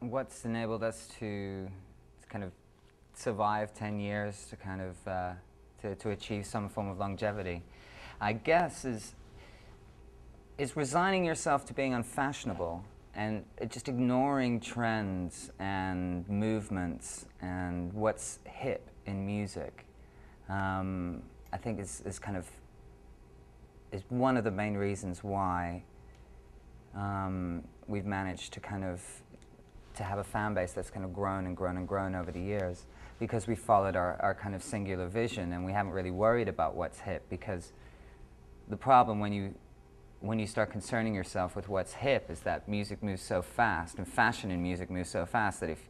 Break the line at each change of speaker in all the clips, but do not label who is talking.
what's enabled us to kind of survive 10 years, to kind of to achieve some form of longevity, I guess, is resigning yourself to being unfashionable and just ignoring trends and movements and what's hip in music. I think is kind of is one of the main reasons why we've managed to kind of to have a fan base that's kind of grown and grown and grown over the years, because we followed our kind of singular vision, and we haven't really worried about what's hip, because the problem when you start concerning yourself with what's hip is that music moves so fast, and fashion in music moves so fast, that if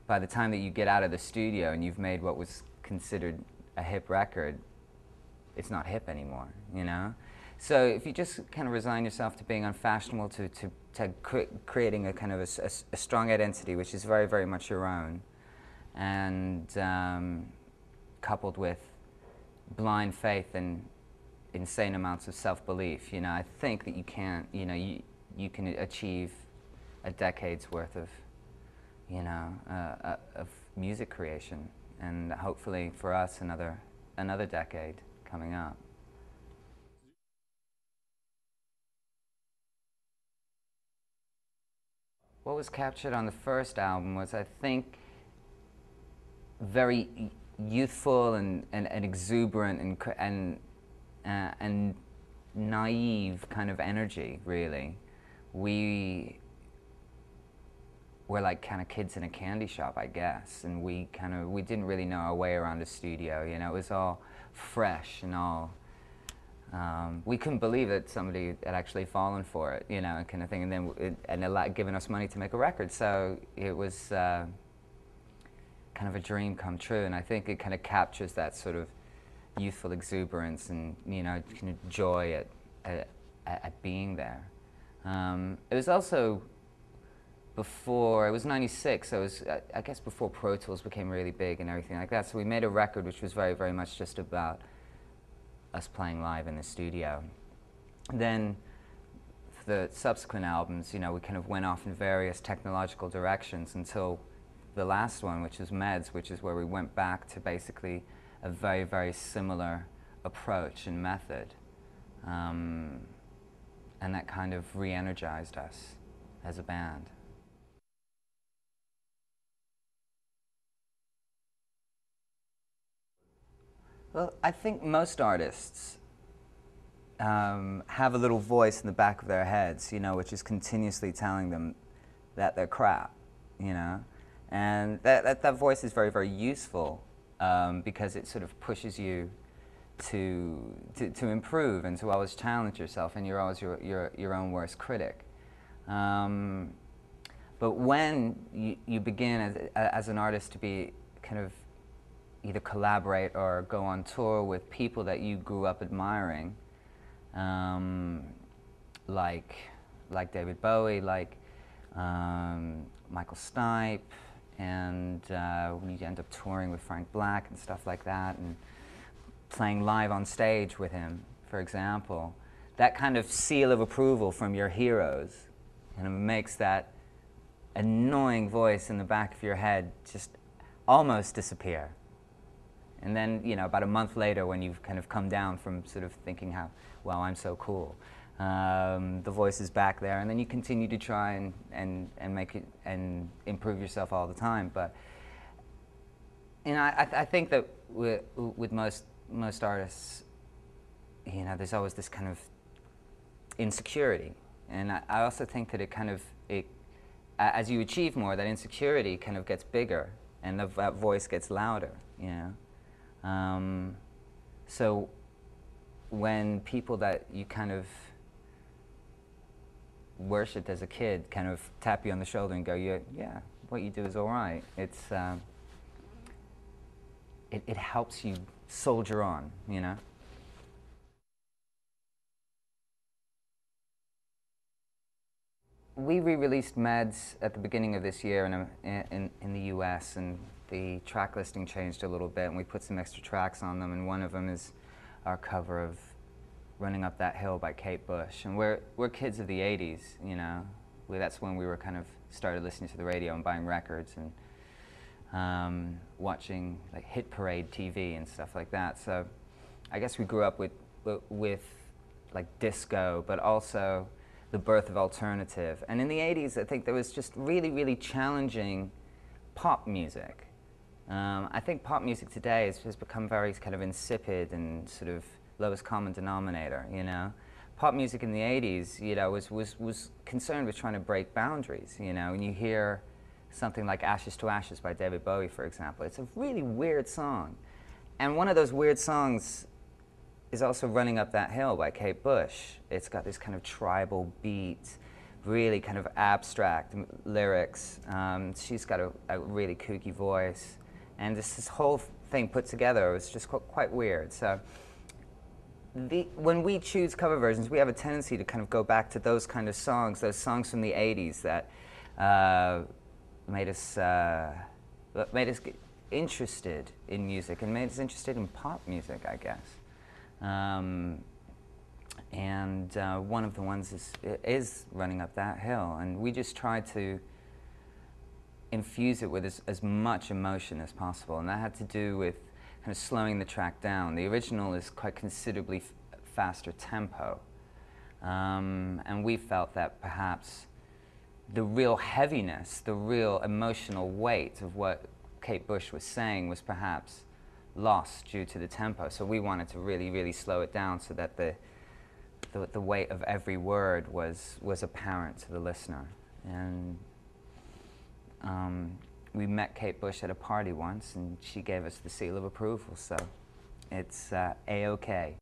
by the time that you get out of the studio and you've made what was considered a hip record, it's not hip anymore, you know? So if you just kind of resign yourself to being unfashionable, to creating a kind of a strong identity which is very, very much your own, and coupled with blind faith and insane amounts of self-belief, you know, I think that you can, you know, you can achieve a decade's worth of, you know, of music creation, and hopefully for us another decade coming up. What was captured on the first album was, I think, very youthful and exuberant and naive kind of energy, really. We were like kind of kids in a candy shop, I guess, and we didn't really know our way around a studio, you know. It was all fresh and all we couldn't believe that somebody had actually fallen for it, you know, kind of thing, and then given us money to make a record. So it was kind of a dream come true, and I think it kind of captures that sort of youthful exuberance and, you know, kind of joy at being there. It was also before, it was '96, so it was, I guess, before Pro Tools became really big and everything like that. So we made a record which was very, very much just about us playing live in the studio. Then for the subsequent albums, you know, we kind of went off in various technological directions until the last one, which is Meds, which is where we went back to basically a very, very similar approach and method. And that kind of re-energized us as a band. Well, I think most artists have a little voice in the back of their heads, you know, which is continuously telling them that they're crap, you know. And that voice is very, very useful because it sort of pushes you to improve and to always challenge yourself, and you're always your own worst critic. But when you begin as an artist to be kind of either collaborate or go on tour with people that you grew up admiring, like David Bowie, like Michael Stipe, and when you end up touring with Frank Black and stuff like that, and playing live on stage with him, for example, that kind of seal of approval from your heroes, and it makes that annoying voice in the back of your head just almost disappear. And then, you know, about a month later, when you've kind of come down from sort of thinking how, well, I'm so cool, the voice is back there, and then you continue to try and make it and improve yourself all the time. But, you know, I think that with most artists, you know, there's always this kind of insecurity, and I also think that as you achieve more, that insecurity kind of gets bigger, and that voice gets louder, you know. So when people that you kind of worshipped as a kid kind of tap you on the shoulder and go, yeah, what you do is all right, it helps you soldier on, you know. We re-released Meds at the beginning of this year in the US, and the track listing changed a little bit, and we put some extra tracks on them, and one of them is our cover of Running Up That Hill by Kate Bush. And we're kids of the '80s, you know. That's when we were kind of started listening to the radio and buying records and watching like Hit Parade TV and stuff like that. So I guess we grew up with like disco, but also the birth of alternative. And in the 80s, I think there was just really, really challenging pop music. I think pop music today has become very kind of insipid and sort of lowest common denominator, you know. Pop music in the 80s, you know, was concerned with trying to break boundaries, you know. And you hear something like Ashes to Ashes by David Bowie, for example. It's a really weird song. And one of those weird songs is also Running Up That Hill by Kate Bush. It's got this kind of tribal beat, really kind of abstract lyrics. She's got a really kooky voice. And this whole thing put together was just quite weird. So when we choose cover versions, we have a tendency to kind of go back to those kind of songs, those songs from the 80s that made us get interested in music and made us interested in pop music, I guess. One of the ones is Running Up That Hill, and we just try to infuse it with as much emotion as possible, and that had to do with kind of slowing the track down. The original is quite considerably faster tempo, and we felt that perhaps the real heaviness, the real emotional weight of what Kate Bush was saying was perhaps lost due to the tempo. So we wanted to really, really slow it down so that the weight of every word was apparent to the listener. And we met Kate Bush at a party once, and she gave us the seal of approval, so it's A-OK.